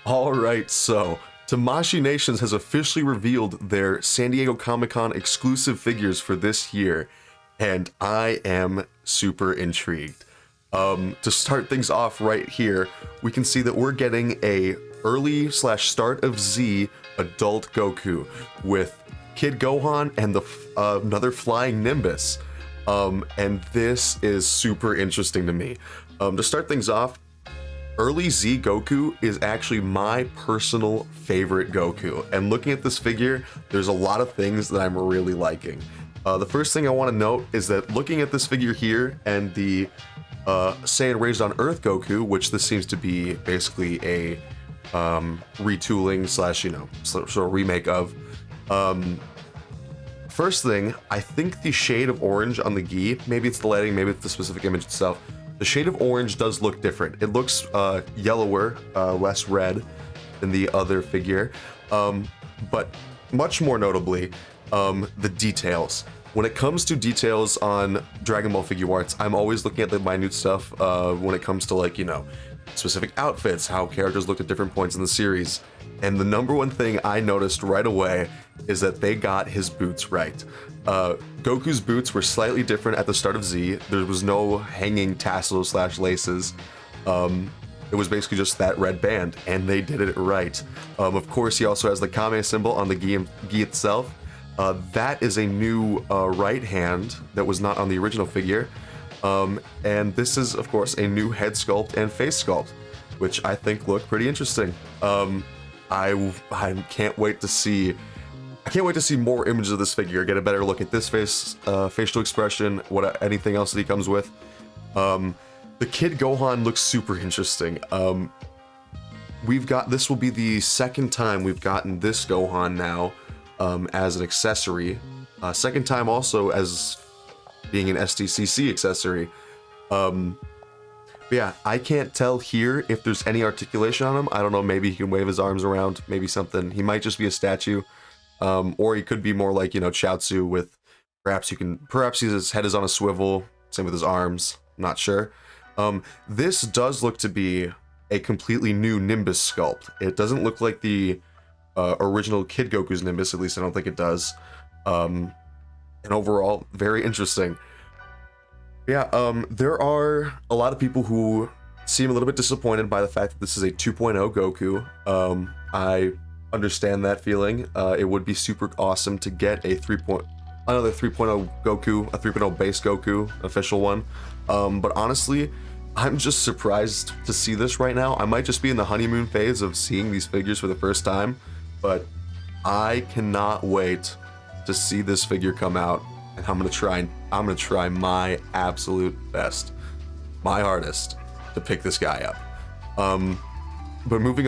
Alright, so Tamashii Nations has officially revealed their San Diego Comic-Con exclusive figures for this year, and I am super intrigued. To start things off right here, we can see that we're getting a early/start of Z adult Goku with Kid Gohan and the another flying Nimbus. And this is super interesting to me. To start things off, early Z Goku is actually my personal favorite Goku, and looking at this figure, there's a lot of things that I'm really liking. The first thing I want to note is that looking at this figure here and the Saiyan Raised on Earth Goku, which this seems to be basically a retooling slash, sort of remake of. First thing, I think the shade of orange on the gi, maybe it's the lighting, maybe it's the specific image itself, the shade of orange does look different. It looks yellower, less red than the other figure, but much more notably, the details. When it comes to details on Dragon Ball Figuarts, I'm always looking at the minute stuff when it comes to specific outfits, how characters looked at different points in the series. And the number one thing I noticed right away is that they got his boots right. Goku's boots were slightly different at the start of Z. There was no hanging tassels slash laces. It was basically just that red band, and they did it right. Of course, he also has the Kame symbol on the gi itself. That is a new right hand that was not on the original figure. And this is, of course, a new head sculpt and face sculpt, which I think look pretty interesting. I can't wait to see. I can't wait to see more images of this figure, get a better look at this facial expression, anything else that he comes with. The Kid Gohan looks super interesting. This will be the second time we've gotten this Gohan now as an accessory. Second time also as being an SDCC accessory. But yeah, I can't tell here if there's any articulation on him. I don't know, maybe he can wave his arms around, maybe something. He might just be a statue. Or he could be more like, Chaozu with perhaps his head is on a swivel, same with his arms, not sure. This does look to be a completely new Nimbus sculpt. It doesn't look like the original Kid Goku's Nimbus, at least I don't think it does. And overall, very interesting. Yeah, there are a lot of people who seem a little bit disappointed by the fact that this is a 2.0 Goku. I understand that feeling. It would be super awesome to get a another 3.0 Goku, a 3.0 base Goku, official one. But honestly, I'm just surprised to see this right now. I might just be in the honeymoon phase of seeing these figures for the first time, but I cannot wait to see this figure come out, and I'm gonna try my absolute best, my hardest, to pick this guy up. But moving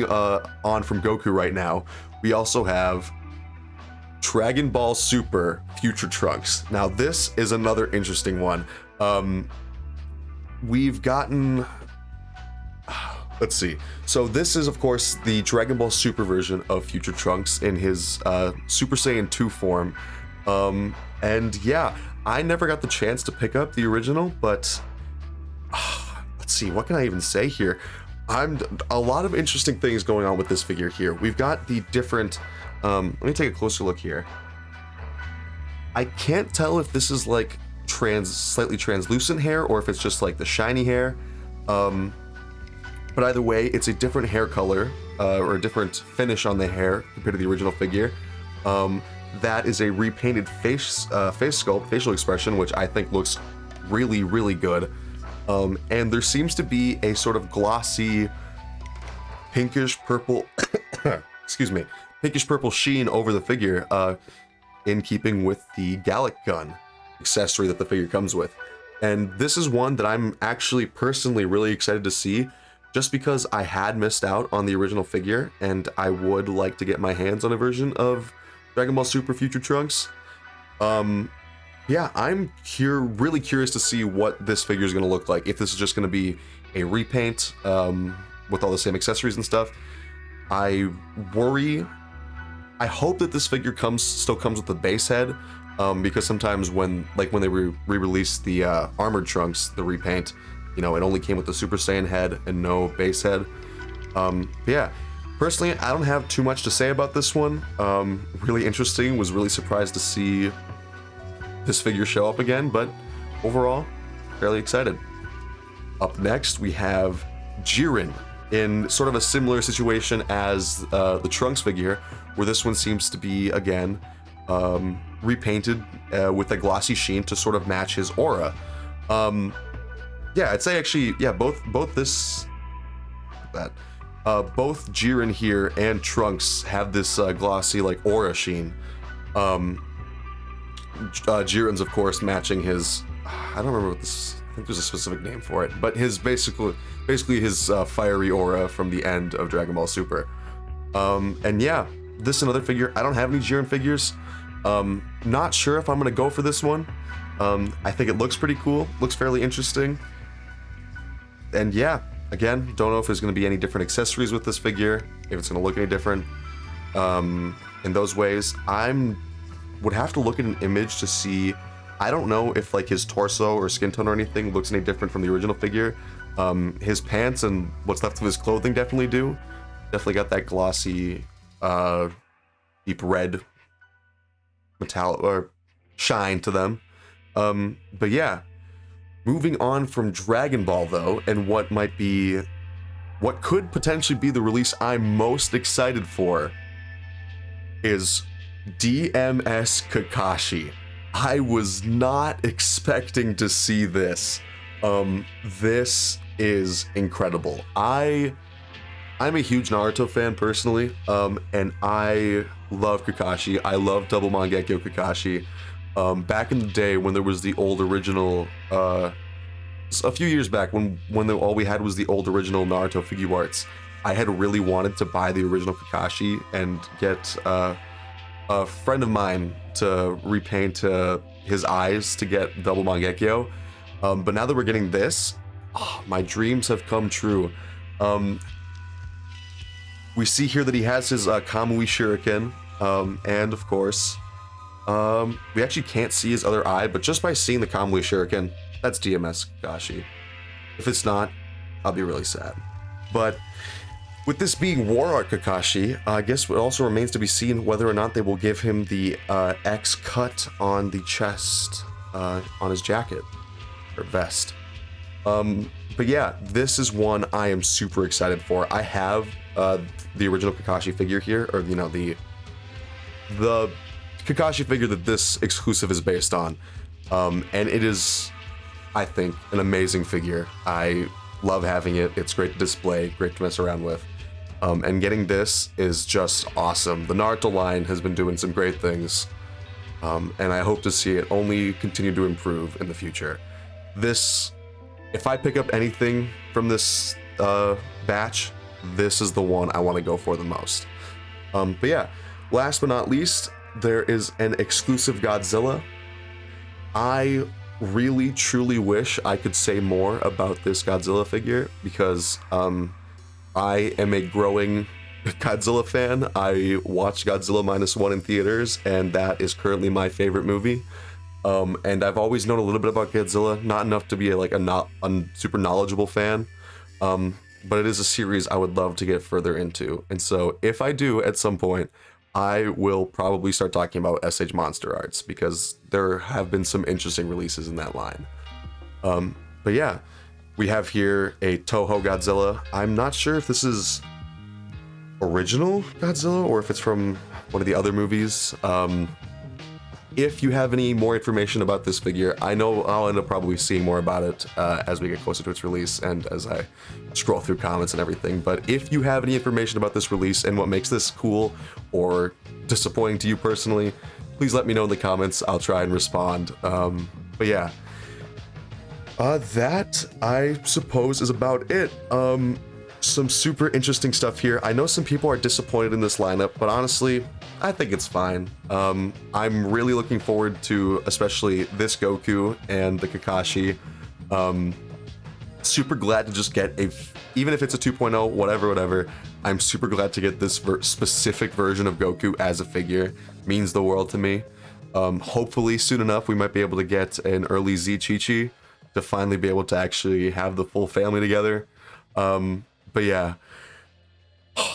on from Goku right now, we also have Dragon Ball Super Future Trunks. Now this is another interesting one. We've gotten, let's see. So this is, of course, the Dragon Ball Super version of Future Trunks in his Super Saiyan 2 form. And yeah, I never got the chance to pick up the original, but let's see, what can I even say here? A lot of interesting things going on with this figure here. We've got the different, let me take a closer look here. I can't tell if this is like slightly translucent hair or if it's just like the shiny hair. But either way, it's a different hair color or a different finish on the hair compared to the original figure. That is a repainted face sculpt, facial expression, which I think looks really, really good. And there seems to be a sort of glossy pinkish purple, excuse me, pinkish purple sheen over the figure, in keeping with the Gallic gun accessory that the figure comes with. And this is one that I'm actually personally really excited to see, just because I had missed out on the original figure, and I would like to get my hands on a version of Dragon Ball Super Future Trunks. Yeah, I'm really curious to see what this figure is going to look like. If this is just going to be a repaint with all the same accessories and stuff. I hope that this figure still comes with the base head, because sometimes when they re-release the Armored Trunks, the repaint, it only came with the Super Saiyan head and no base head. But yeah, personally, I don't have too much to say about this one. Really interesting. Was really surprised to see this figure show up again, but overall, fairly excited. Up next, we have Jiren in sort of a similar situation as the Trunks figure, where this one seems to be, again, repainted with a glossy sheen to sort of match his aura. Yeah, I'd say actually, yeah, both Jiren here and Trunks have this glossy like aura sheen. Jiren's of course matching his, I don't remember what this, I think there's a specific name for it, but his basically his fiery aura from the end of Dragon Ball Super. And yeah, this is another figure. I don't have any Jiren figures. Not sure if I'm gonna go for this one. I think it looks pretty cool, looks fairly interesting. And yeah, again, don't know if there's gonna be any different accessories with this figure, if it's gonna look any different in those ways. Would have to look at an image to see. I don't know if like his torso or skin tone or anything looks any different from the original figure. His pants and what's left of his clothing definitely do. Definitely got that glossy, deep red metallic or shine to them. But yeah, moving on from Dragon Ball though, and what could potentially be the release I'm most excited for is DMS Kakashi. I was not expecting to see this. This is incredible. I'm a huge Naruto fan personally, and I love Kakashi. I love Double Mangekyo Kakashi. Back in the day when there was the old original, a few years back when all we had was the old original Naruto Figuarts, I had really wanted to buy the original Kakashi and get a friend of mine to repaint his eyes to get Double Mangekyo. But now that we're getting this, my dreams have come true. We see here that he has his Kamui Shuriken, and of course, we actually can't see his other eye, but just by seeing the Kamui Shuriken, that's DMS Kakashi. If it's not, I'll be really sad. But with this being War Art Kakashi, I guess it also remains to be seen whether or not they will give him the X cut on the chest, on his jacket, or vest. But yeah, this is one I am super excited for. I have the original Kakashi figure here, or you know, the Kakashi figure that this exclusive is based on. And it is, I think, an amazing figure. I love having it. It's great to display, great to mess around with. And getting this is just awesome. The Naruto line has been doing some great things, and I hope to see it only continue to improve in the future. This, if I pick up anything from this batch, this is the one I want to go for the most. But yeah, last but not least, there is an exclusive Godzilla. I really truly wish I could say more about this Godzilla figure because I am a growing Godzilla fan. I watched Godzilla -1 in theaters, and that is currently my favorite movie. And I've always known a little bit about Godzilla, not enough to be a super knowledgeable fan. But it is a series I would love to get further into. And so if I do at some point, I will probably start talking about SH Monster Arts because there have been some interesting releases in that line. But yeah, we have here a Toho Godzilla. I'm not sure if this is original Godzilla or if it's from one of the other movies. If you have any more information about this figure, I know I'll end up probably seeing more about it as we get closer to its release and as I scroll through comments and everything. But if you have any information about this release and what makes this cool or disappointing to you personally, please let me know in the comments. I'll try and respond. But yeah, that I suppose is about it. Some super interesting stuff here. I know some people are disappointed in this lineup, but honestly, I think it's fine. I'm really looking forward to especially this Goku and the Kakashi. Super glad to just get even if it's a 2.0, whatever, I'm super glad to get this specific version of Goku as a figure. Means the world to me. Hopefully soon enough we might be able to get an early Z Chi-Chi to finally be able to actually have the full family together. But yeah,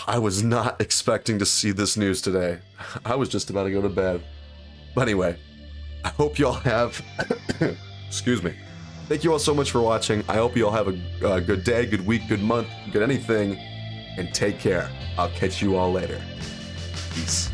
I was not expecting to see this news today. I was just about to go to bed. But anyway, I hope you all have... Excuse me. Thank you all so much for watching. I hope you all have a good day, good week, good month, good anything. And take care. I'll catch you all later. Peace.